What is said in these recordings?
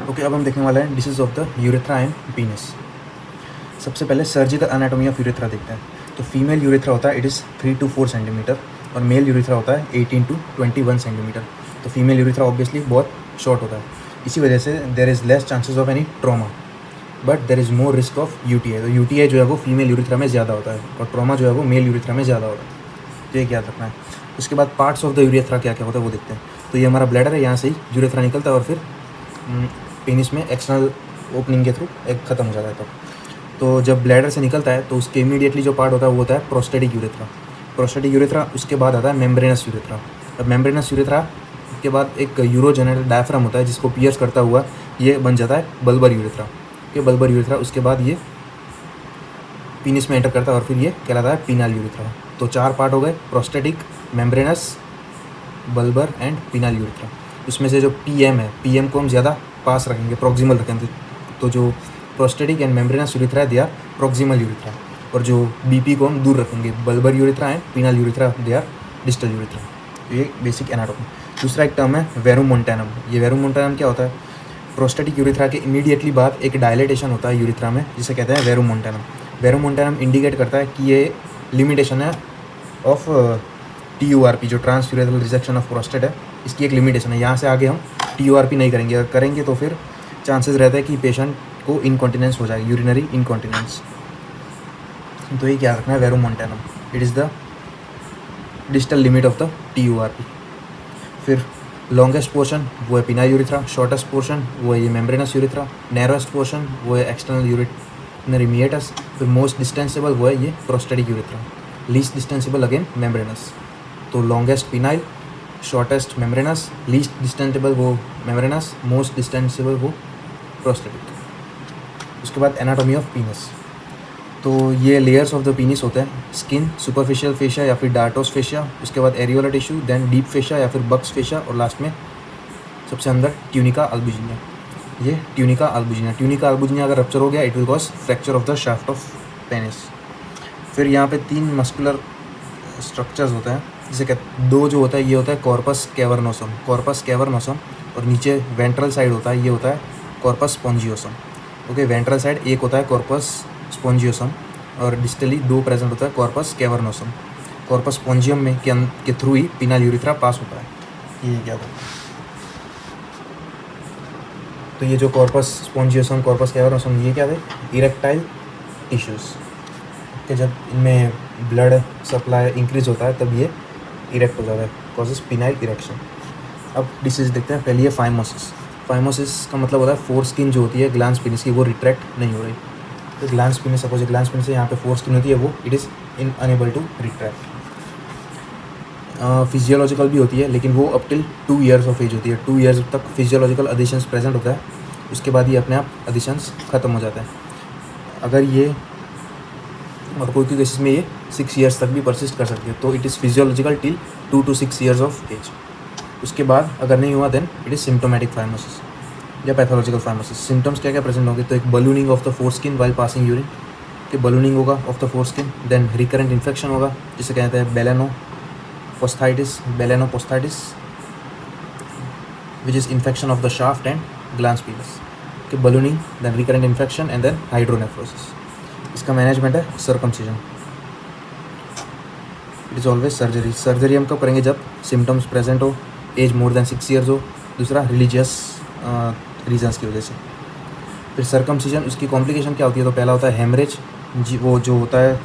Okay, अब हम देखने वाले हैं disease of the urethra and पीनस। सबसे पहले सर्जिकल एनाटॉमी ऑफ यूरेथ्रा देखते हैं। तो फीमेल यूरेथ्रा होता है इट इज़ 3 to 4 सेंटीमीटर और मेल यूरेथ्रा होता है 18 to 21 सेंटीमीटर। तो फीमेल यूरेथ्रा ऑब्वियसली बहुत शॉर्ट होता है, इसी वजह से there is less chances of any trauma, but there is more risk of UTI. तो यूटीआई जो है वो फीमेल यूरेथ्रा में ज़्यादा होता है और ट्रॉमा जो है वो मेल यूरेथ्रा में ज़्यादा होता है। तो ये याद रखना है। उसके बाद पार्ट्स ऑफ द यूरेथ्रा क्या क्या होता है वो देखते हैं। तो ये हमारा ब्लैडर है, यहाँ से ही यूरेथ्रा निकलता है और फिर पेनिस में एक्सटर्नल ओपनिंग के थ्रू एक ख़त्म हो जाता है। तो जब ब्लैडर से निकलता है तो उसके इमीडिएटली जो पार्ट होता है वो होता है प्रोस्टेटिक यूरेथ्रा। प्रोस्टेटिक यूरेथ्रा उसके बाद आता है मेम्ब्रेनस यूरेथ्रा। अब मेम्ब्रेनस यूरेथ्रा के बाद एक यूरोजेनिटल डायफ्राम होता है जिसको पियर्स करता हुआ ये बन जाता है बल्बर यूरेथ्रा। ये बल्बर यूरेथ्रा उसके बाद ये पीनिस में एंटर करता है और फिर ये कहलाता है पीनल यूरेथ्रा। तो 4 पार्ट हो गए, prostatic, membranous, bulbar and penile urethra. उसमें से जो पीएम है, पीएम को हम ज़्यादा पास रखेंगे, प्रॉक्सिमल रखेंगे। तो जो प्रोस्टेटिक एंड मेम्ब्रेनस यूरेथ्रा है दे आर प्रॉक्सिमल यूरेथ्रा, और जो बीपी को हम दूर रखेंगे, bulbar urethra and penile urethra they are distal urethra. ये बेसिक एनाटॉमी। दूसरा एक टर्म है वेरुम मोंटेनम। ये वेरुम मोंटेनम क्या होता है? प्रोस्टेटिक यूरेथ्रा के इमीडिएटली बाद एक डायलेटेशन होता है यूरेथ्रा में जिसे कहते हैं वेरुम मोंटेनम। वेरुम मोंटेनम इंडिकेट करता है कि ये लिमिटेशन है ऑफ TURP, जो trans urethral rejection of prostate है, इसकी एक लिमिटेशन है। यहाँ से आगे हम TURP नहीं करेंगे, अगर करेंगे तो फिर चांसेस रहता है कि पेशेंट को इनकॉन्टिनेंस हो जाएगी, यूरिनरी इनकॉन्टिनेंस। तो ये क्या रखना है, verumontanum, it is the distal limit of the TURP। फिर लॉन्गेस्ट पोर्शन वो है पीनल यूरेथ्रा, शॉर्टेस्ट पोर्शन वो है ये मेम्ब्रेनस यूरेथ्रा, नैरोएस्ट पोर्शन वो है एक्सटर्नल यूरिनरी मिएटस, फिर मोस्ट डिस्टेंसिबल वो है ये prostatic urethra, least distensible again membranous. तो longest penile, shortest membranous, least distensible वो मेम्ब्रेनस, मोस्ट डिस्टेंसिबल वो प्रोस्टेटिक। उसके बाद एनाटॉमी ऑफ पीनस। तो ये लेयर्स ऑफ द पीनिस होते हैं, स्किन, सुपरफिशियल फेशिया या फिर डार्टोस फेशिया, उसके बाद areolar tissue, then deep fascia या फिर बक्स फेशिया, और लास्ट में सबसे अंदर ट्यूनिका अल्बुजिनिया। ये ट्यूनिका अल्बुजिनिया, ट्यूनिका अल्बुजिनिया अगर रप्चर हो गया it will cause fracture of the shaft of penis. फिर यहाँ पे 3 मस्कुलर स्ट्रक्चर्स होते हैं, जिसे कहते, 2 जो होता है ये होता है कॉर्पस कैवर्नोसम, कॉर्पस कैवर्नोसम, और नीचे वेंट्रल साइड होता है ये होता है corpus spongiosum. Okay, ventral side एक होता है कॉर्पस स्पॉन्जियोसम और डिस्टली 2 प्रेजेंट होता है कॉर्पस कैवर्नोसम। कॉर्पस स्पॉन्जियम में के थ्रू ही पीनल यूरेथ्रा पास होता है। ये क्या होता है? तो ये जो कॉर्पस स्पॉन्जियोसम, कॉर्पस कैवर्नोसम, ये क्या थे? इरेक्टाइल टिश्यूज़ कि जब इनमें ब्लड सप्लाई इंक्रीज होता है तब ये इरेक्ट हो जाता है, कॉजेस पिनाइल इरेक्शन। अब डिसीज देखते हैं। पहले ये फाइमोसिस। फाइमोसिस का मतलब होता है फोर स्किन जो होती है ग्लैंस पेनिस की वो रिट्रैक्ट नहीं हो रही। तो glans penis, suppose glans penis से यहाँ पे फोर स्किन होती है वो it is unable to retract. Physiological भी होती है लेकिन वो up till 2 years of age होती है। 2 years तक फिजियोलॉजिकल एडिशंस प्रेजेंट होता है, उसके बाद ये अपने आप एडिशंस ख़त्म हो जाता है। अगर ये और कोई केसेस में ये 6 years तक भी परसिस्ट कर सकती है, तो it is physiological till 2 to 6 years of age. उसके बाद अगर नहीं हुआ then it is symptomatic phimosis या पैथोलॉजिकल फाइमोसिस। सिम्टम्स क्या क्या प्रेजेंट होंगे? तो एक ballooning of the foreskin while passing urine, कि बलूनिंग होगा of the foreskin, then recurrent infection होगा जिसे कहते हैं balanoposthitis which is infection of the shaft and glans penis. कि ballooning, then recurrent infection and then hydronephrosis. इसका management है circumcision. It is always surgery. Surgery हम कब करेंगे? जब सिम्टम्स प्रेजेंट हो, एज मोर देन 6 years हो, दूसरा रिलीजियस रीजन्स की वजह से। फिर सर्कमसिजन, उसकी कॉम्प्लिकेशन क्या होती है? तो पहला होता है हेमरेज, वो जो होता है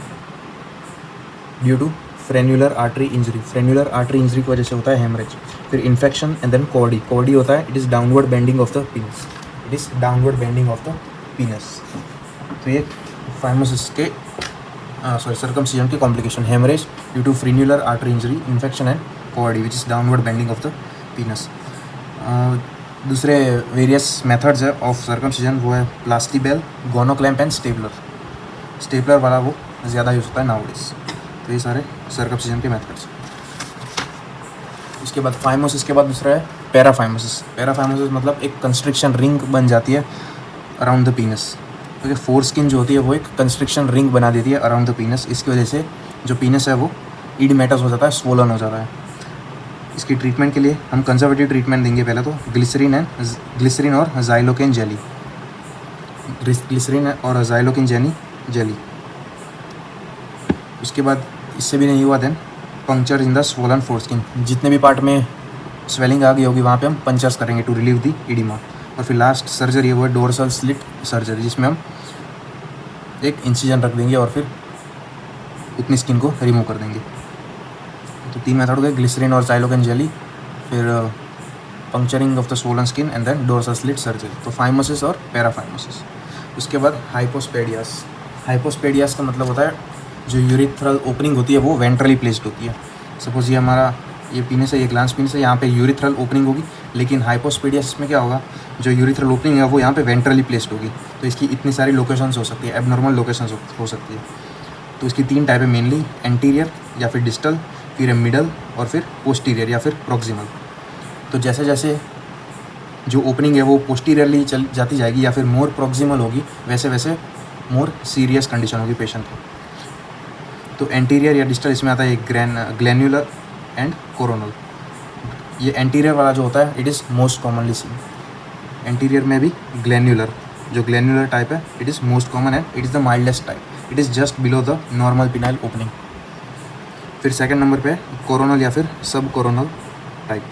due to frenular artery injury. Frenular artery injury की वजह से होता है हेमरेज। फिर infection and then chordee. Chordee होता है it is downward bending of the penis, it is downward bending of the penis. तो ये फाइमोसिस के सर्कमसिजन की complication, haemorrhage due to frenular artery injury, infection and chordee which is downward bending of the penis. दूसरे various methods है of circumcision, वो है प्लास्टिबेल, गोनोक्लैम्प and stapler. Stapler वाला वो ज़्यादा यूज़ होता है नाउडेज। तो ये सारे सर्कमसिजन के मेथड्स। उसके बाद फाइमोसिस के बाद दूसरा है पैराफाइमोसिस। पैराफाइमोसिस मतलब एक कंस्ट्रिक्शन रिंग बन जाती है अराउंड द पीनस, क्योंकि फोर स्किन जो होती है वो एक कंस्ट्रिक्शन रिंग बना देती है अराउंड द पीनस। इसकी वजह से जो पीनस है वो इडिमेटस हो जाता है, स्वोलन हो जाता है। इसकी ट्रीटमेंट के लिए हम कंजर्वेटिव ट्रीटमेंट देंगे पहले तो ग्लिसरीन और ज़ाइलोकेन जेली, ग्लिसरीन और ज़ाइलोकेन जेली। उसके बाद इससे भी नहीं हुआ then puncture in the swollen foreskin, जितने भी पार्ट में स्वेलिंग आ गई होगी वहाँ पे हम पंचर्स करेंगे टू रिलीव द इडिमा। और फिर लास्ट सर्जरी है वो है डोर्सल स्लिट सर्जरी, जिसमें हम एक इंसिजन रख देंगे और फिर उतनी स्किन को रिमूव कर देंगे। तो 3 मेथड हो गए, ग्लिसरीन और ज़ाइलोकेन जेली, फिर puncturing of the swollen skin and then dorsal slit surgery, तो फाइमोसिस और पैराफाइमोसिस। उसके बाद हाइपोस्पेडियास। हाइपोस्पेडियास का मतलब होता है जो यूरिथ्रल ओपनिंग होती है वो वेंट्रली प्लेस्ड होती है। सपोज ये हमारा ये पीनिस है, ये ग्लांस पीनिस है, यहाँ पे यूरिथ्रल ओपनिंग होगी, लेकिन हाइपोस्पेडियास में क्या होगा, जो यूरिथ्रल ओपनिंग है वो यहाँ पे वेंट्रली प्लेस्ड होगी। तो इसकी इतनी सारी लोकेशंस हो सकती है, एबनॉर्मल लोकेशंस हो सकती है। तो इसकी 3 टाइप है मेनली, एंटीरियर या फिर डिस्टल, फिर मिडल और फिर पोस्टीरियर या फिर प्रॉक्सिमल। तो जैसे जैसे जो ओपनिंग है वो पोस्टीरियरली चल जाती जाएगी या फिर मोर प्रॉक्सिमल होगी, वैसे वैसे मोर सीरियस कंडीशन होगी पेशेंट को। तो एंटीरियर या डिस्टल इसमें आता है ग्लैन्युलर एंड कोरोनल। ये एंटीरियर वाला जो होता है it is most commonly seen. Anterior में भी ग्लैन्युलर, जो ग्लैन्युलर टाइप है it is most common and it is the mildest type, it is just below the normal phenyl opening. फिर सेकंड नंबर पे कोरोनल या फिर सब कोरोनल टाइप।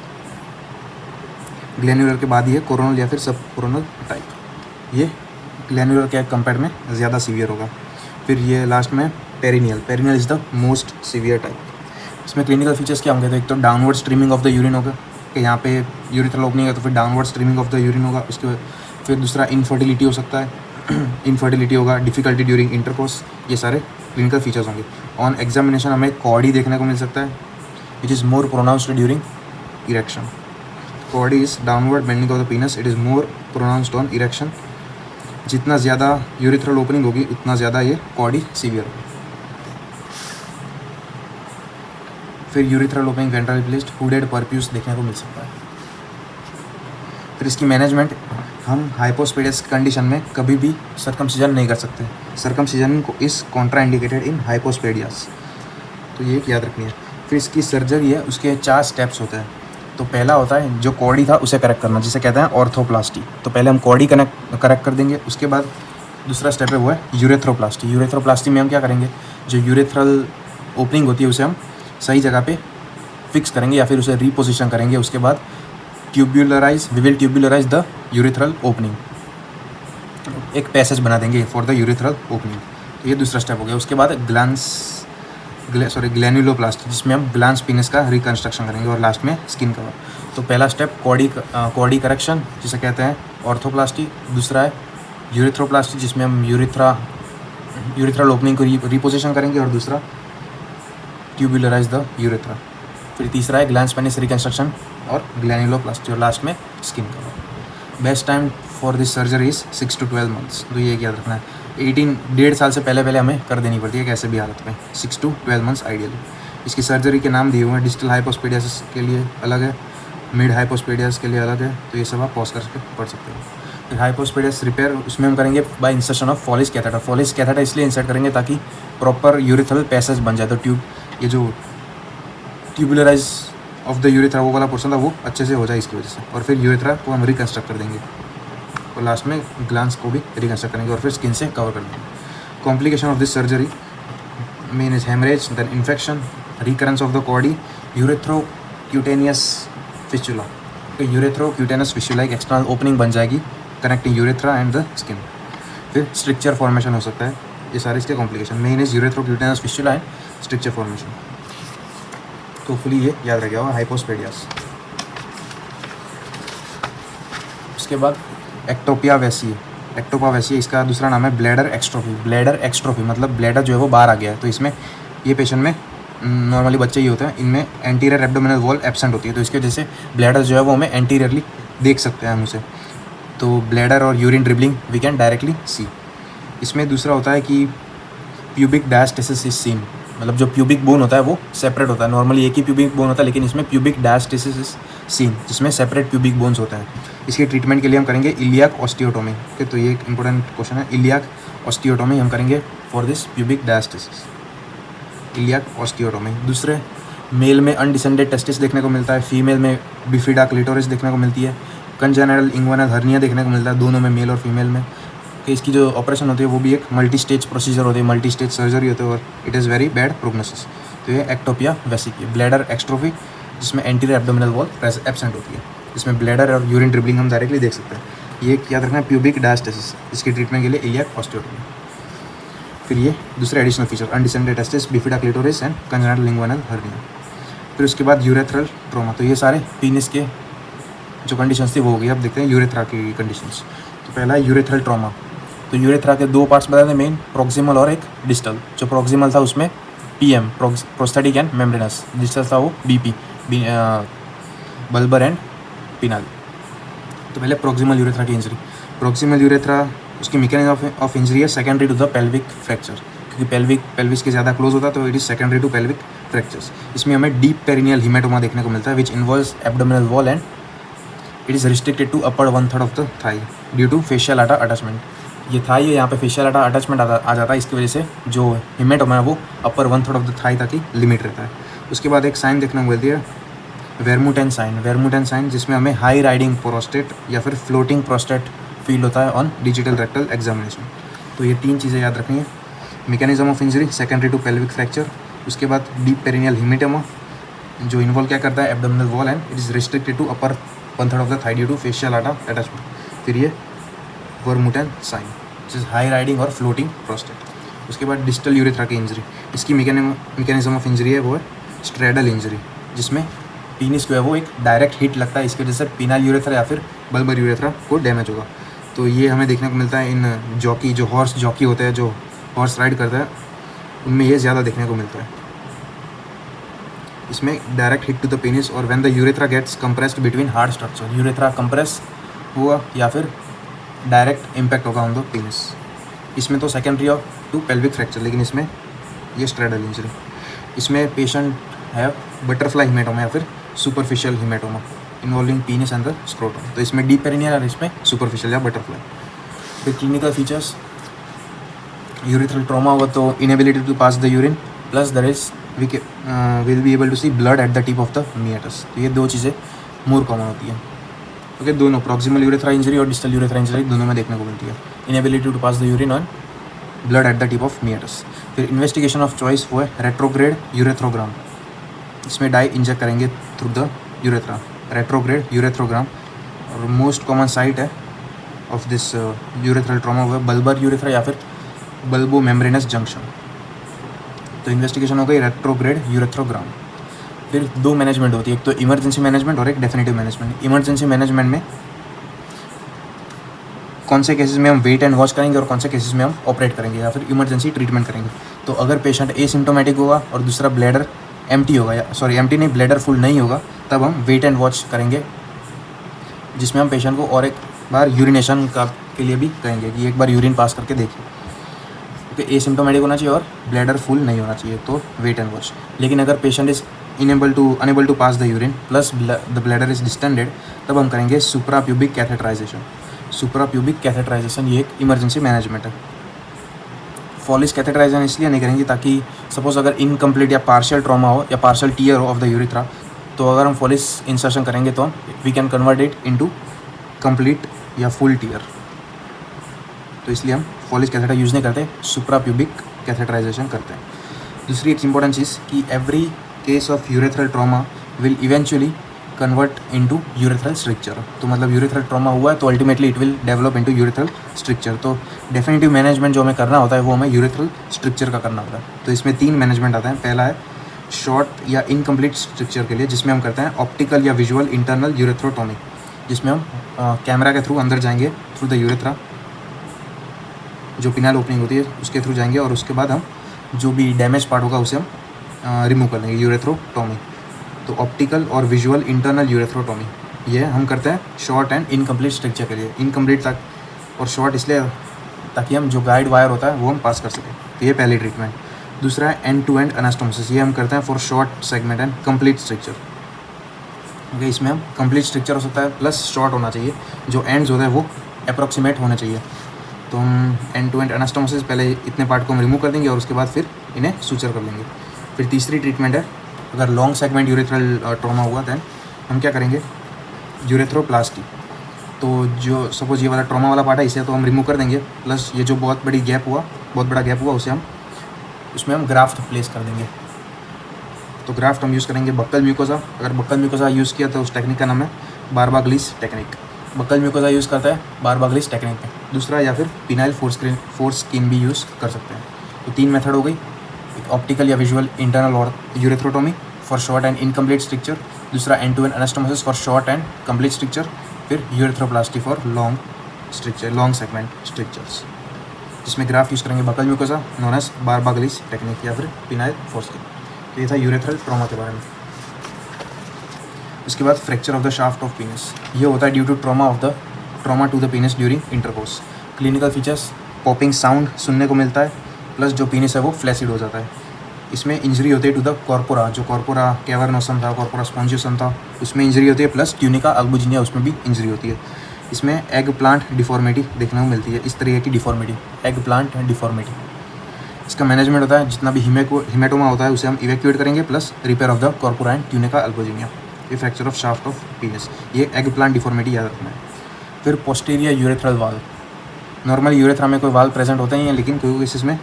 ग्लैन्युलर के बाद ये कोरोनल या फिर सब कोरोनल टाइप, ये ग्लैन्युलर के कंपेयर में ज़्यादा सीवियर होगा। फिर ये लास्ट में perineal. Perineal is the most severe type. इसमें क्लिनिकल फीचर्स क्या होंगे, तो एक तो downward streaming of the urine होगा कि यहाँ पे यूरिथ्रल ओपनिंग है तो फिर downward streaming of the urine होगा। उसके फिर दूसरा इनफर्टिलिटी हो सकता है, इनफर्टिलिटी होगा, डिफ़िकल्टी ड्यूरिंग इंटरकोर्स, ये सारे क्लिनिकल फीचर्स होंगे। ऑन एग्जामिनेशन हमें कॉडी देखने को मिल सकता है which is more pronounced during erection. Cardi is downward bending of the penis, it is more pronounced on erection. जितना ज़्यादा यूरिथ्रल ओपनिंग होगी उतना ज़्यादा ये कॉडी सीवियर होगी। फिर urethral opening ventrally placed, hooded prepuce देखने को मिल सकता है। फिर इसकी मैनेजमेंट, हम हाइपोस्पेडियस कंडीशन में कभी भी सर्कमसिजन नहीं कर सकते। सर्कमसिजन को इस कॉन्ट्रा इंडिकेटेड इन हाइपोस्पेडियास, तो ये याद रखनी है। फिर इसकी सर्जरी है, उसके 4 स्टेप्स होते हैं। तो पहला होता है जो कॉडी था उसे करेक्ट करना, जिसे कहते हैं ऑर्थोप्लास्टी। तो पहले हम कॉडी करेक्ट कर देंगे। उसके बाद दूसरा स्टेप है वो है यूरेथ्रोप्लास्टी। यूरेथ्रोप्लास्टी में हम क्या करेंगे, जो यूरेथ्रल ओपनिंग होती है उसे हम सही जगह पे फिक्स करेंगे या फिर उसे रीपोजिशन करेंगे। उसके बाद we will tubularise the urethral opening, एक पैसेज बना देंगे फॉर द यूरिथ्रल ओपनिंग। तो ये दूसरा स्टेप हो गया। उसके बाद ग्लैन्युलोप्लास्टी, जिसमें हम ग्लांस पीनस का रिकन्स्ट्रक्शन करेंगे और लास्ट में स्किन कवर। तो पहला स्टेप कॉडी करेक्शन जिसे कहते हैं ऑर्थोप्लास्टी। दूसरा है यूरिथ्रोप्लास्टी, जिसमें हम यूरिथ्रल ओपनिंग को रिपोजिशन करेंगे, और दूसरा ट्यूबुलराइज द यूरेथ्रा। फिर तीसरा है ग्लांस पेनिस रिकन्स्ट्रक्शन और ग्लैन्युलोप्लास्टी, और लास्ट में skin cover. Best time for this surgery is 6 to 12 months। तो ये याद रखना है, 1.5 साल से पहले हमें कर देनी पड़ती है कैसे भी हालत में, 6 to 12 months आइडियली। इसकी सर्जरी के नाम दिए हुए हैं, डिस्टल हाइपोस्पेडियासिस के लिए अलग है, मिड हाइपोस्पेडियास के लिए अलग है। तो ये सब आप पॉज करके पढ़ सकते हो। फिर हाइपोस्पेडियास रिपेयर, उसमें हम करेंगे by insertion of Foley's catheter. Foley's catheter इसलिए इंसर्ट करेंगे ताकि प्रॉपर यूरिथ्रल पैसेज बन जाए। तो ये जो ट्यूबुलराइज ऑफ द यूरेथ्रा वो वाला पोर्शन था वो अच्छे से हो जाए इसकी वजह से। और फिर यूरेथ्रा को हम रिकन्स्ट्रक्ट कर देंगे और लास्ट में ग्लांस को भी रिकन्स्ट्रक्ट करेंगे और फिर स्किन से कवर कर देंगे। Complication of this surgery main is haemorrhage, then infection, recurrence of the कॉडी, यूरेथ्रोक्यूटेनियस फिस्चुला। तो यूरेथ्रोक्यूटेनियस फिस्चुला एक एक्सटर्नल ओपनिंग बन जाएगी connecting urethra and the skin. फिर स्ट्रिक्चर फॉर्मेशन हो सकता है। ये सारे इसके complication, main is urethrocutaneous fistula and stricture formation. तो फुली ये याद रह गया होगा हाइपोस्पेडियास। उसके बाद एक्टोपा वैसी, इसका दूसरा नाम है ब्लैडर एक्स्ट्रोफी। ब्लैडर एक्स्ट्रोफी मतलब ब्लैडर जो है वो बाहर आ गया है। तो इसमें ये पेशेंट में नॉर्मली बच्चे ही होते हैं, इनमें एंटीरियर एब्डोमिनल वॉल एब्सेंट होती है। तो इसकी वजह से ब्लैडर जो है वो हमें एंटीरियरली देख सकते हैं हम उसे। तो ब्लैडर और urine dribbling we can directly see. इसमें दूसरा होता है कि प्यूबिक डायस्टेसिस इज सीन, मतलब जो प्यूबिक बोन होता है वो सेपरेट होता है। नॉर्मली एक ही प्यूबिक बोन होता है, लेकिन इसमें प्यूबिक डायस्टेसिस इज सीन, जिसमें सेपरेट प्यूबिक बोन्स होते हैं। इसके ट्रीटमेंट के लिए हम करेंगे इलियाक ऑस्टियोटोमी। ओके, तो ये एक इंपॉर्टेंट क्वेश्चन है। इलियाक ऑस्टियोटोमी हम करेंगे for this pubic diastasis, iliac osteotomy. दूसरे मेल में अनडिसेंडेड टेस्टिस देखने को मिलता है, फीमेल में बिफिडा क्लिटोरिस देखने को मिलती है, कंजेनिटल इंग्वानल हर्निया देखने को मिलता है, दोनों में मेल और फीमेल में। कि इसकी जो ऑपरेशन होती है वो भी एक मल्टी स्टेज प्रोसीजर होती है, मल्टी स्टेज सर्जरी होती है और it is very bad prognosis. तो ये एक्टोपिया वेसिकी, ब्लैडर एक्स्ट्रोफी जिसमें एंटीरियर एब्डोमिनल वॉल एब्सेंट होती है, जिसमें ब्लैडर और यूरिन ड्रिबलिंग हम डायरेक्टली देख सकते हैं। ये याद रखना है प्यूबिक डायस्टेसिस, इसकी ट्रीटमेंट के लिए इलियाक ऑस्टियोटोमी। फिर ये दूसरे additional feature undescended testis, bifida clitoris and congenital inguinal hernia. फिर उसके बाद यूरेथ्रल ट्रॉमा, तो ये सारे पीनिस के जो कंडीशंस थी वो हो गई। अब देखते हैं यूरेथ्रा की कंडीशंस। तो पहला है यूरेथ्रल ट्रॉमा। तो यूरेथ्रा के दो पार्ट्स बताए थे मेन, प्रोक्सिमल और एक डिस्टल। जो प्रोक्सिमल था उसमें PM prosthetic and membranous, distal था वो बीपी बल्बर एंड पिनल। तो पहले प्रोक्सिमल यूरेथ्रा की इंजरी। प्रोक्सिमल यूरेथ्रा उसकी मैकेनिज्म ऑफ इंजरी है secondary to the pelvic fracture, क्योंकि पेल्विस के ज़्यादा क्लोज होता है तो it is secondary to pelvic fractures. इसमें हमें डीप पेरिनियल हिमेटोमा देखने को मिलता है which involves abdominal wall and it is restricted to upper 1/3 of the thigh due to fascia lata attachment. ये थाई है, यहाँ पे फेशियल आटा अटैचमेंट आ जाता है, इसकी वजह से जो हिमेटोमा है वो अपर 1/3 ऑफ द थाई तक ही लिमिट रहता है। उसके बाद एक साइन देखने को मिलती है वेरमुटेन साइन। वेरमुटेन साइन जिसमें हमें हाई राइडिंग प्रोस्टेट या फिर फ्लोटिंग प्रोस्टेट फील होता है ऑन डिजिटल रेक्टल एग्जामिनेशन। तो ये तीन चीज़ें याद रखनी है। Mechanism of injury secondary to pelvic fracture, उसके बाद डीप पेरिनियल हिमेटोमा जो इन्वॉल्व क्या करता है abdominal wall and it is restricted to upper 1/3 of the thigh due to fascia lata attachment. फिर ये verumontanum sign which is high riding और floating prostate. उसके बाद डिस्टल यूरेथ्रा की इंजरी, इसकी मैकेनिज्म ऑफ इंजरी है वो है स्ट्रेडल इंजरी, जिसमें पीनिस को है वो एक डायरेक्ट हिट लगता है, इसकी वजह से पीनल यूरेथ्रा या फिर बल्बर यूरेथ्रा को डैमेज होगा। तो ये हमें देखने को मिलता है इन जॉकी, जो हॉर्स जॉकी होते हैं, जो हॉर्स राइड करता है, उनमें ये ज़्यादा देखने को मिलता है। इसमें direct hit to the penis और when the urethra gets compressed between hard structure, urethra compress हुआ या फिर डायरेक्ट इम्पैक्ट होगा ऑन द पेनिस। इसमें तो secondary of to pelvic fracture, लेकिन इसमें ये स्ट्रेडल इंजरी। इसमें पेशेंट है बटरफ्लाई हिमेटोमा या फिर superficial haematoma involving penis and the scrotum. तो इसमें डीप पेरिनियल और इसमें सुपरफिशियल या बटरफ्लाई। फिर क्लिनिकल फीचर्स, यूरेथ्रल ट्रॉमा हुआ तो inability to pass the urine plus there is will be able to see blood at the tip of the meatus. तो ये दो चीज़ें मोर कॉमन होती है। ओके, दोनों प्रॉक्सिमल यूरेथ्रा इंजरी और डिस्टल यूरेथ्रा इंजरी दोनों में देखने को मिलती है। Inability to pass the urine और blood at the tip of meatus. फिर इन्वेस्टिगेशन ऑफ चॉइस वो है रेट्रोग्रेड यूरेथ्रोग्राम, इसमें डाई इंजेक्ट करेंगे through the urethra, retrograde urethrogram. और मोस्ट कॉमन साइट है ऑफ दिस यूरेथ्रल ट्रॉमा हुआ बल्बर यूरेथ्रा या फिर बल्बो मेम्ब्रेनस जंक्शन। तो इन्वेस्टिगेशन हो गई रेट्रोग्रेड यूरेथ्रोग्राम। फिर दो मैनेजमेंट होती है, एक तो इमरजेंसी मैनेजमेंट और एक डेफिनेटिव मैनेजमेंट। इमरजेंसी मैनेजमेंट में कौन से केसेस में हम वेट एंड वॉच करेंगे और कौन से केसेस में हम ऑपरेट करेंगे या फिर इमरजेंसी ट्रीटमेंट करेंगे। तो अगर पेशेंट एसिम्टोमेटिक होगा और दूसरा ब्लैडर एम्प्टी होगा, या सॉरी एम्प्टी नहीं, ब्लैडर फुल नहीं होगा, तब हम वेट एंड वॉच करेंगे, जिसमें हम पेशेंट को और एक बार यूरिनेशन का के लिए भी कहेंगे कि एक बार यूरिन पास करके देखिए। क्योंकि एसिम्टोमेटिक होना चाहिए और ब्लैडर फुल नहीं होना चाहिए, तो वेट एंड वॉच। लेकिन अगर patient is unable to pass the urine plus the bladder is distended, तब हम करेंगे सुप्राप्यूबिक कैथेटराइजेशन। सुप्राप्यूबिक कैथेटराइजेशन ये एक इमरजेंसी मैनेजमेंट है। फॉलिस कैथेटराइजेशन इसलिए नहीं करेंगे ताकि सपोज अगर इनकम्प्लीट या पार्शियल ट्रॉमा हो या पार्शियल टीयर हो ऑफ द यूरेथ्रा, तो अगर हम फॉलिस इंसर्शन करेंगे तो we can convert it into complete या फुल टीयर। तो इसलिए हम फॉलिस कैथेटर यूज़ नहीं करते, सुप्राप्यूबिक कैथेटराइजेशन करते हैं। दूसरी एक इंपॉर्टेंट चीज़ कि every case of urethral trauma will eventually convert into urethral structure. तो मतलब यूरेथ्रल ट्रॉमा हुआ है तो ultimately it will develop into urethral structure. तो डेफिनेटिव मैनेजमेंट जो हमें करना होता है वो हमें यूरेथ्रल स्ट्रक्चर का करना होता है। तो इसमें तीन मैनेजमेंट आता है। पहला है शॉर्ट या इनकम्प्लीट स्ट्रक्चर के लिए, जिसमें हम करते हैं ऑप्टिकल या विजुअल इंटरनल यूरेथ्रोटोमी, जिसमें हम कैमरा के थ्रू अंदर जाएंगे थ्रू द यूरेथ्रा, जो पिनल ओपनिंग होती है उसके थ्रू जाएंगे और उसके बाद हम जो भी डैमेज पार्ट होगा उसे हम रिमूव कर लेंगे, यूरेथ्रोटोमी। तो ऑप्टिकल और विजुअल इंटरनल यूरेथ्रोटोमी ये हम करते हैं शॉर्ट एंड इनकम्प्लीट स्ट्रक्चर के लिए। इनकम्प्लीट तक और शॉर्ट इसलिए ताकि हम जो गाइड वायर होता है वो हम पास कर सकें। तो ये पहली ट्रीटमेंट। दूसरा है एंड टू एंड एनास्टोमोसिस, ये हम करते हैं for short segment and complete structure. Okay, इसमें हम कंप्लीट स्ट्रक्चर हो सकता है प्लस शॉर्ट होना चाहिए, जो एंड्स होता है वो अप्रॉक्सीमेट होने चाहिए। तो हम एंड टू एंड एनास्टोमोसिस पहले इतने पार्ट को हम रिमूव कर देंगे और उसके बाद फिर इन्हें सूचर कर लेंगे। फिर तीसरी ट्रीटमेंट है अगर लॉन्ग सेगमेंट यूरेथ्रल ट्रॉमा हुआ दैन हम क्या करेंगे, यूरेथ्रोप्लास्टी। तो जो सपोज ये वाला ट्रॉमा वाला पार्ट है इसे तो हम रिमूव कर देंगे, प्लस ये जो बहुत बड़ा गैप हुआ उसे हम उसमें हम ग्राफ्ट प्लेस कर देंगे। तो ग्राफ्ट हम यूज़ करेंगे बक्कल म्यूकोसा। अगर बक्कल म्यूकोसा यूज़ किया तो उस टेक्निक का नाम है बारबाग्लिस टेक्निक। बक्कल म्यूकोसा यूज़ करता है बारबाग्लिस टेक्निक में। दूसरा या फिर पिनाइल फोर स्किन भी यूज़ कर सकते हैं। तो 3 मेथड हो गई, एक ऑप्टिकल या विजुअल इंटरनल और urethrotomy for short and incomplete stricture, दूसरा end to end anastomosis for short and complete stricture, फिर urethroplasty for long segment strictures, जिसमें ग्राफ यूज़ करेंगे buccal mucosa known as Barbagli's technique या फिर phenyl four skin. तो ये था urethral trauma के बारे में। उसके बाद fracture of the shaft of penis, ये होता है due to trauma to the penis during intercourse. Clinical features, popping sound सुनने को मिलता है, प्लस जो पीनिस है वो फ्लैसिड हो जाता है। इसमें इंजरी होती है टू द कॉर्पोरा, जो कॉर्पोरा कैवर्नोसम था, कॉर्पोरा स्पॉन्जियोसम था, उसमें इंजरी होती है, प्लस ट्यूनिका अल्बुजिनिया उसमें भी इंजरी होती है। इसमें एग प्लांट डिफॉर्मिटी देखने को मिलती है, इस तरीके की डिफॉर्मिटी, एग प्लांट डिफॉर्मिटी। इसका मैनेजमेंट होता है, जितना भी हिमेटोमा होता है उसे हम इवैक्यूएट करेंगे, plus repair of the corpora and tunica albuginea. ये fracture of shaft of penis, ये एग प्लांट डिफॉर्मिटी याद रखना है। फिर posterior urethral valve, normal urethra में कोई वाल्व प्रेजेंट होता ही है, लेकिन कोई केसेस में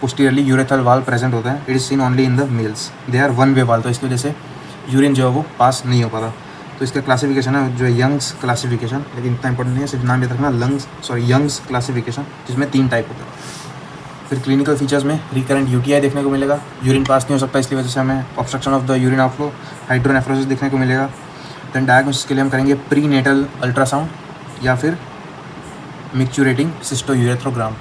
पोस्टीरियरली यूरेथ्रल वाल्व प्रेजेंट होता है। It is seen only in the males, they are one way valve, तो इसकी वजह से यूरिन जो है वो पास नहीं हो पाता। तो इसका क्लासिफिकेशन है जो है यंग्स क्लासिफिकेशन, लेकिन इतना इंपॉर्टेंट नहीं है, सिर्फ नाम याद रखना, यंग्स क्लासिफिकेशन, जिसमें 3 टाइप होते हैं। फिर क्लिनिकल फीचर्स में रिकरेंट यूटीआई देखने को मिलेगा, यूरिन पास नहीं हो सकता, इसकी वजह से हमें obstruction of the urine outflow, hydronephrosis देखने को मिलेगा। देन डायग्नोसिस के लिए हम करेंगे प्री नेटल अल्ट्रासाउंड या फिर मिक्चुरेटिंग सिस्टोयूरेथ्रोग्राम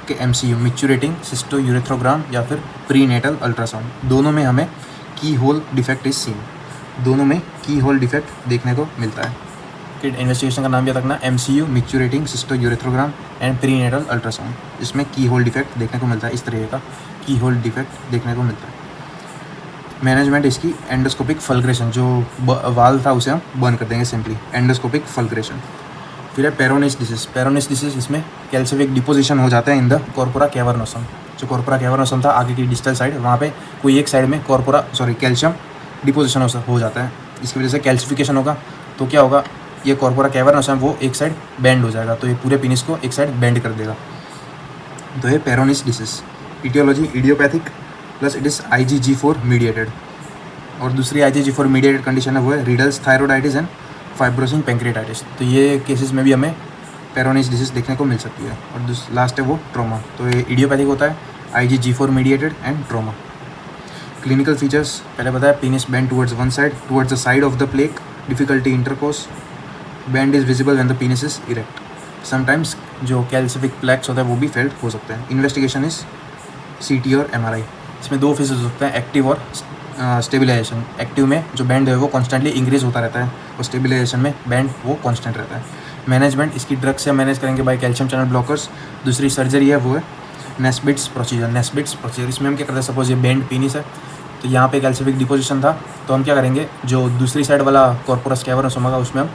के MCU, मिक्चुरेटिंग सिस्टोयूरेथ्रोग्राम या फिर प्री नेटल अल्ट्रासाउंड। दोनों में हमें की होल डिफेक्ट इज सीन, दोनों में की होल डिफेक्ट देखने को मिलता है। कि इन्वेस्टिगेशन का नाम याद रखना, MCU micturating cystourethrogram and prenatal ultrasound, जिसमें की होल डिफेक्ट देखने को मिलता है, इस तरीके का की होल डिफेक्ट देखने को मिलता है। मैनेजमेंट इसकी एंडोस्कोपिक फल्ग्रेशन, जो वाल था उसे हम बर्न कर देंगे सिंपली, एंडोस्कोपिक फल्ग्रेशन। फिर है पेरोनिस डिसीज, इसमें कैल्सिफिक डिपोजिशन हो जाता है इन द कॉर्पोरा कैवर्नोसम। जो कॉर्पोरा कैवर्नोसम था आगे की डिस्टल साइड, वहाँ पे कोई एक साइड में कैल्शियम डिपोजिशन हो जाता है, इसकी वजह से कैल्सिफिकेशन होगा। तो क्या होगा, ये कॉर्पोरा कैवर्नोसम वो एक साइड बेंड हो जाएगा, तो ये पूरे पेनिस को एक साइड बेंड कर देगा। तो ये Peyronie's disease. Etiology idiopathic, plus it is IgG4 mediated. और दूसरी IgG4 मीडिएटेड कंडीशन है वो है Riedel's thyroiditis and fibrosing pancreatitis. तो ये केसेस में भी हमें पेरोनिस डिसीज देखने को मिल सकती है। और लास्ट है वो ट्रॉमा, तो ये इडियोपैथिक होता है, IgG4 mediated and trauma. Clinical features पहले बताया, penis bend towards one side, towards the side of the plaque, difficulty intercourse, band is visible when the penis is erect. Sometimes जो calcific प्लैक्स होता है वो भी फेल्ट हो सकते हैं। इन्वेस्टिगेशन इज CT और MRI। इसमें 2 फेजेस होते हैं, एक्टिव और स्टेबिलाइजेशन। एक्टिव में जो बैंड है वो कॉन्स्टेंटली इंक्रीज होता रहता है, और स्टेबिलाइजेशन में बैंड वो कांस्टेंट रहता है। मैनेजमेंट इसकी ड्रग से मैनेज करेंगे बाय कैल्शियम चैनल ब्लॉकर्स। दूसरी सर्जरी है वो है नेस्बिट्स प्रोसीजर। इसमें हम क्या करते हैं, सपोज ये बेंड पेनिस है, तो यहाँ पे कैल्सिफिक डिपोजिशन था, तो हम क्या करेंगे, जो दूसरी साइड वाला कॉर्पोरस कैवर्नोसम होगा उसमें हम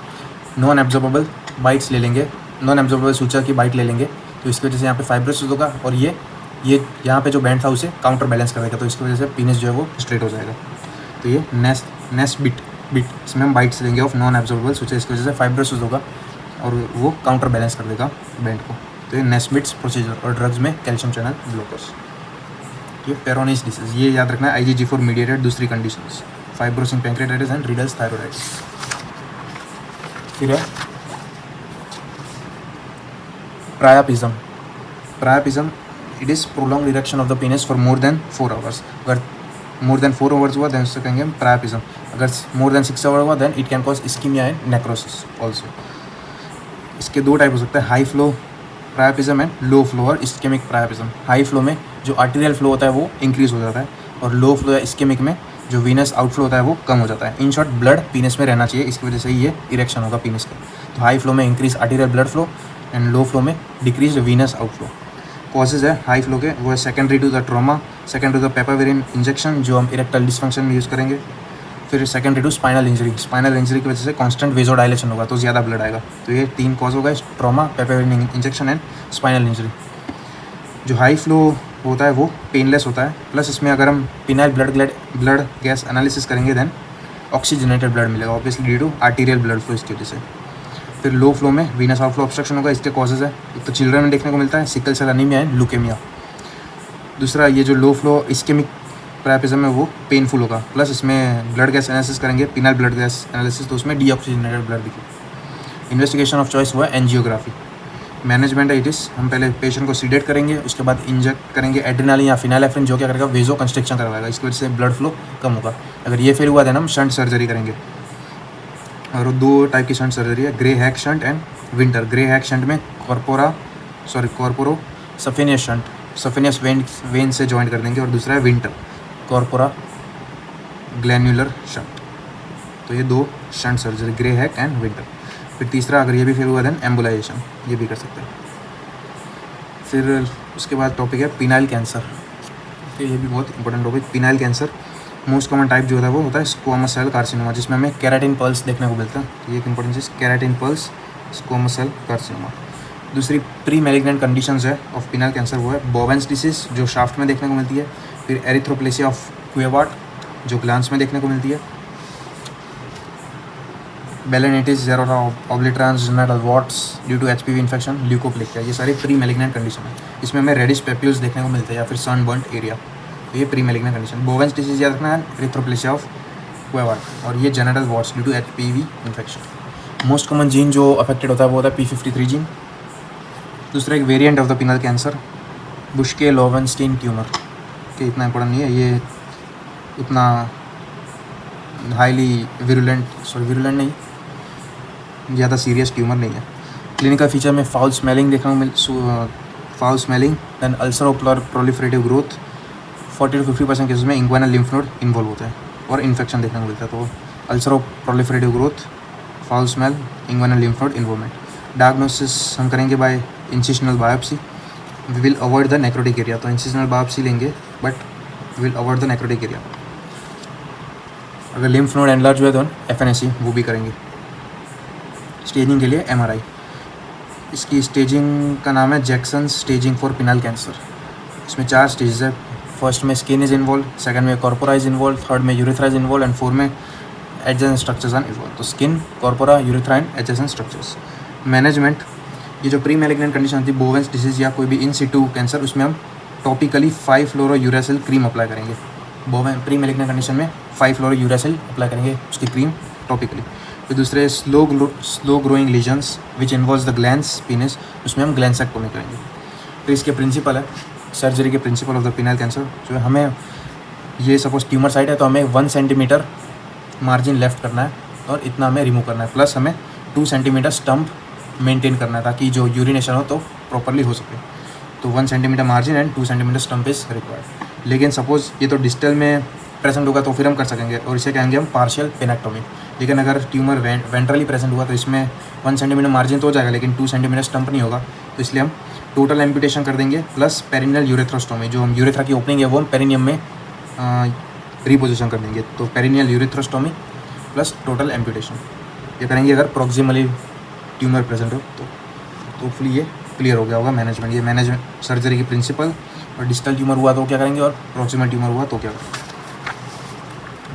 नॉन एब्जॉर्बेबल बाइट्स ले लेंगे, नॉन एब्जॉर्बेबल सूचर की बाइट ले लेंगे। तो इसकी वजह से यहाँ पे फाइब्रोसिस होगा, और ये यहाँ पे जो बैंड था उसे काउंटर बैलेंस कर देगा, तो इसकी वजह से पेनिस जो है वो स्ट्रेट हो जाएगा। तो ये नेस्बिट इसमें हम बाइट्स लेंगे ऑफ नॉन एब्जॉर्बेबल सूचर, इसकी वजह से फाइब्रोसिस होगा और वो काउंटर बैलेंस कर देगा बैंड को। तो ये नेस्बिट्स प्रोसीजर, और ड्रग्स में कैल्शियम चैनल ब्लॉकर्स। ये पेरोनिस डिसीज, ये याद रखना है, IgG4 मीडिएटेड। दूसरी conditions fibrosing pancreatitis and Riedel's thyroiditis. फिर है priapism, it is prolonged erection of the penis for more than 4 hours. अगर मोर देन 4 आवर्स हुआ देन उससे कहेंगे हम प्रायापिज्म। अगर मोर देन 6 आवर हुआ then it can cause ischaemia and necrosis also. इसके 2 टाइप हो सकते हैं, high flow priapism and low flow और इस्केमिक प्रायापिज्म। हाई फ्लो में जो आर्टीरियल फ्लो होता है वो इंक्रीज हो जाता है, और लो फ्लो या इस्केमिक में जो वीनस आउटफ्लो होता है वो कम हो जाता है। इन शॉर्ट ब्लड पीनिस में रहना चाहिए, इसकी वजह से ये इरेक्शन होगा पीनिस का। तो हाई फ्लो में increase arterial blood flow and low flow में डिक्रीज वीनस आउटफ्लो। कॉजेज है हाई फ्लो के, वो है secondary to the trauma, secondary to the papaverine injection जो हम इरेक्टल डिस्फंक्शन में यूज़ करेंगे। फिर सेकेंडरी टू स्पाइनल इंजरी की वजह से कांस्टेंट वेजोडाइलेशन होगा, तो ज़्यादा ब्लड आएगा। तो ये 3 कॉज होगा, trauma, papaverine injection and spinal injury. जो हाई फ्लो होता है वो पेनलेस होता है, प्लस इसमें अगर हम पिनाइल ब्लड गैस एनालिसिस करेंगे देन ऑक्सीजनेटेड ब्लड मिलेगा, obviously due to arterial blood flow इसकी वजह से। फिर लो फ्लो में वीनस आउटफ्लो ऑब्स्ट्रक्शन होगा, इसके कॉजेज है एक तो चिल्ड्रन में देखने को मिलता है sickle cell anaemia and leukaemia. दूसरा ये जो लो फ्लो इस्केमिक प्राइपिज्म है वो पेनफुल होगा, प्लस इसमें ब्लड गैस एनालिसिस करेंगे पिनाइल ब्लड गैस एनालिसिस तो उसमें डीऑक्सीजनेटेड ब्लड दिखेगा। इन्वेस्टिगेशन ऑफ चॉइस हुआ एंजियोग्राफी। मैनेजमेंट है इट इज़, हम पहले पेशेंट को सीडेट करेंगे, उसके बाद इंजेक्ट करेंगे एड्रेनालिन या फिनाइलेफ्रिन जो क्या करेगा वेजो कंस्ट्रिक्शन करवाएगा, इसकी वजह से ब्लड फ्लो कम होगा। अगर ये फेल हुआ देन हम शंट सर्जरी करेंगे, और 2 टाइप की शंट सर्जरी है, grey hack shunt and winter. Grey hack shunt में कॉर्पोरो सफेनियस वेन से जॉइंट कर देंगे, और दूसरा है विंटर कॉर्पोरा ग्लैन्युलर शंट। तो ये 2 shunt surgery, grey hack and winter. फिर तीसरा अगर ये भी फेल हुआ देन एम्बुलाइजेशन, ये भी कर सकते हैं। फिर उसके बाद टॉपिक है पिनाइल कैंसर, तो ये भी बहुत important topic. Phenyl cancer most common type जो होता है वो होता है स्क्वामस सेल कार्सिनोमा, जिसमें हमें केराटिन पल्स देखने को मिलता है। ये एक इंपॉर्टेंट चीज़, keratin pearls squamous cell carcinoma. दूसरी प्री मैलिग्नेंट कंडीशंस है ऑफ पिनाइल कैंसर, वो है बोवेंस डिसीज जो शाफ्ट में देखने को मिलती है, फिर एरिथ्रोप्लेसिया ऑफ क्वेवार्ट जो ग्लैंड्स में देखने को मिलती है, balanitis xerotica obliterans genital warts due to HPV infection, leukoplakia, ये सारी प्री मैलिग्नेंट कंडीशन है। इसमें हमें रेडिश पेप्यूल्स देखने को मिलते हैं या फिर सनबर्न्ट एरिया, तो ये premalignant condition. Bowen's disease याद रखना है, एरिथ्रोप्लेसिया ऑफ क्वेवार्ट, और ये genital warts due to HPV infection. Most common gene जो अफेक्टेड होता है वो होता है P53 जीन। दूसरा एक variant of the penile cancer Buschke Lowenstein tumour, कि इतना इंपॉर्टेंट नहीं है, ये उतना हाईली विरुलेंट नहीं, ज़्यादा सीरियस ट्यूमर नहीं है। क्लिनिकल फीचर में फाउल स्मेलिंग देखने को foul smelling, then ulcer proliferative growth, 40 to 50% cases में इंग्वाइनल लिम्फ नोड इन्वॉल्व होते हैं और इन्फेक्शन देखने को मिलता है। तो ulcer proliferative growth, foul smell, inguinal lymph node involvement. Diagnosis हम करेंगे by incisional biopsy, we will avoid the necrotic area, तो इंसिशनल बायोप्सी लेंगे but will avoid the necrotic area. अगर लिम्फ नोड एनलार्ज हुआ तो FNAC वो भी करेंगे। स्टेजिंग के लिए MRI, इसकी स्टेजिंग का नाम है Jackson staging for phenyl cancer. इसमें 4 स्टेजेस है, फर्स्ट में स्किन इज इन्वॉल्व, सेकंड में कॉर्पोरा इज इन्वॉल्व, थर्ड में यूरेथ्रा इज इन्वॉल्व एंड 4 में एडजेसेंट स्ट्रक्चर्स आर इन्वॉल्व। तो skin, corpora, urethra and adjacent structures. Management, ये जो प्री मैलिग्नेंट कंडीशन होती है बोवेंस डिसीज या कोई भी इन सिटू कैंसर, उसमें हम टॉपिकली 5-फ्लोरोयूरासिल क्रीम अप्लाई करेंगे। प्री मैलिग्नेंट कंडीशन में 5-फ्लोरोयूरासिल अप्लाई करेंगे उसकी क्रीम टॉपिकली। फिर दूसरे slow growing lesions which involves the glands penis, उसमें हम ग्लैंसेक्टोमी करेंगे। फिर इसके प्रिंसिपल है सर्जरी के principle of the penile cancer, जो हमें ये सपोज ट्यूमर साइट है तो हमें 1 सेंटीमीटर मार्जिन लेफ्ट करना है और इतना हमें रिमूव करना है, प्लस हमें 2 सेंटीमीटर स्टम्प मेंटेन करना है ताकि जो यूरिनेशन हो तो प्रॉपरली हो सके। तो 1 centimetre margin and 2 centimetre stump is required. लेकिन सपोज ये तो डिस्टल में प्रेजेंट होगा तो फिर हम कर सकेंगे और इसे कहेंगे हम पार्शियल पेनेक्टोमी। लेकिन अगर ट्यूमर वेंट्रली प्रेजेंट हुआ तो इसमें 1 सेंटीमीटर मार्जिन तो हो जाएगा लेकिन 2 सेंटीमीटर स्टम्प नहीं होगा, तो इसलिए हम टोटल एम्पुटेशन कर देंगे प्लस पेरिनियल यूरेथ्रोस्टोमी, जो हम यूरेथ्रा की ओपनिंग है वो हम पेरिनियम में रिपोजिशन कर देंगे। तो पेरिनियल यूरेथ्रोस्टोमी प्लस टोटल एम्पुटेशन ये करेंगे अगर प्रोक्सिमली ट्यूमर प्रेजेंट हो तो होपफुली ये क्लियर हो गया होगा मैनेजमेंट। ये मैनेजमेंट सर्जरी की प्रिंसिपल, और डिस्टल ट्यूमर हुआ तो क्या करेंगे और प्रोक्सिमल ट्यूमर हुआ तो क्या करेंगे।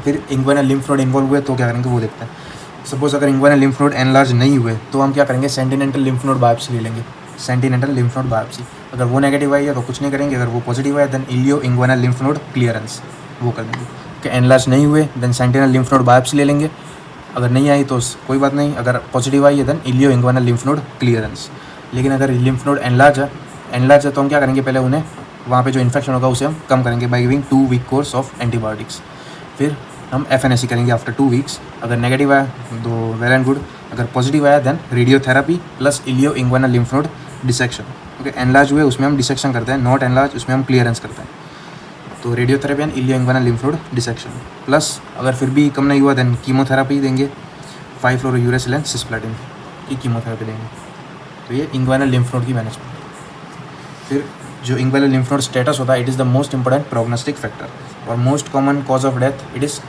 फिर इंग्वाइनल लिम्फ नोड इन्वॉल्व हुए तो क्या करेंगे वो देखते हैं। सपोज अगर इंग्वाइनल लिम्फ नोड एनलार्ज नहीं हुए तो हम क्या करेंगे, सेंटिनेंटल लिम्फ नोड बायोप्सी ले लेंगे। सेंटिनेंटल लिम्फ नोड बायोप्सी अगर वो नेगेटिव आई है तो कुछ नहीं करेंगे, अगर वो पॉजिटिव है then ilio inguinal lymph node clearance वो कर देंगे। कि एनलार्ज नहीं हुए then sentinel lymph node biopsy ले लेंगे, अगर नहीं आई तो कोई बात नहीं, अगर पॉजिटिव आई है then ilio inguinal lymph node clearance. लेकिन अगर लिम्फ नोड एनलार्ज है तो हम क्या करेंगे, पहले उन्हें वहाँ पे जो इन्फेक्शन होगा उसे हम कम करेंगे by giving 2 week course of antibiotics. फिर हम FNAC करेंगे आफ्टर 2 वीक्स। अगर नेगेटिव आया तो वेल एंड गुड, अगर पॉजिटिव आया then radiotherapy plus ilio inguinal lymph node dissection. Okay, enlarge हुए उसमें हम डिसेक्शन करते हैं, नॉट एनलार्ज उसमें हम क्लियरेंस करते हैं। तो radiotherapy and ilio inguinal lymph node dissection plus अगर फिर भी कम नहीं हुआ देन कीमोथेरापी देंगे, 5-फ्लोरोयूरासिल एंड सिस्प्लेटिन की कीमोथेरापी देंगे। तो ये इंग्वाइनल लिम्फ नोड की मैनेजमेंट। फिर जो इंग्वाइनल लिम्फ नोड स्टेटस होता है it is the most important prognostic factor और most common cause of death it is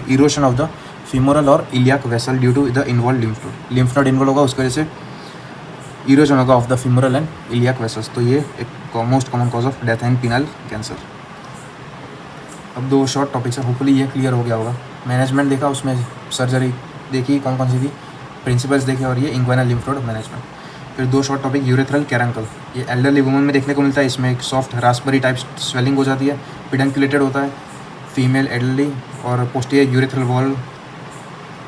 erosion of the femoral और iliac vessel due to the involve lymph node. Lymph node involve होगा उसकी वजह से erosion होगा of the femoral and iliac vessels. तो ये एक most common cause of death and penile cancer. अब 2 शॉर्ट टॉपिक्स है, होपफुली ये क्लियर हो गया होगा। मैनेजमेंट देखा, उसमें सर्जरी देखी कौन कौन सी थी, प्रिंसिपल्स देखे, और ये इंग्वाइनल लिम्फ नोड मैनेजमेंट। फिर 2 शॉर्ट टॉपिक, यूरेथ्रल कैरंकल, ये एल्डरली वुमन में देखने को मिलता है। इसमें एक सॉफ्ट रास्पबेरी टाइप स्वेलिंग हो जाती है, पिडंकुलेटेड होता है, फीमेल एल्डरली, और पोस्टीरियर यूरेथ्रल वॉल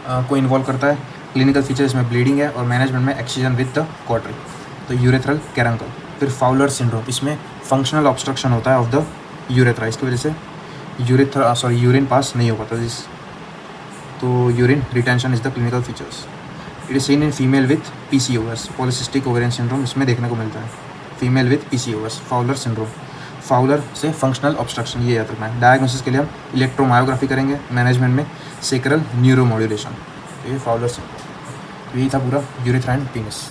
को इन्वॉल्व करता है। क्लिनिकल फीचर इसमें ब्लीडिंग है, और मैनेजमेंट में एक्सीजन विद द कॉटरी। तो यूरेथ्रल कैरंकल। फिर फाउलर सिंड्रोम, इसमें फंक्शनल ऑब्स्ट्रक्शन होता है ऑफ द यूरेथ्रा, इसकी वजह से यूरिन पास नहीं हो पाता दिस। तो urine retention is the clinical features. It is seen in female with PCOS, polycystic ovarian syndrome, इसमें देखने को मिलता है female with PCOS। Fowler syndrome, Fowler से फंक्शनल ऑब्स्ट्रक्शन, ये याद रखना है। डायग्नोसिस के लिए हम इलेक्ट्रोमायोग्राफी करेंगे, मैनेजमेंट में सेक्रल न्यूरोमोड्यूलेशन। तो ये फाउलर सिंड्रोम। तो यही था पूरा यूरेथ्रा एंड पीनस।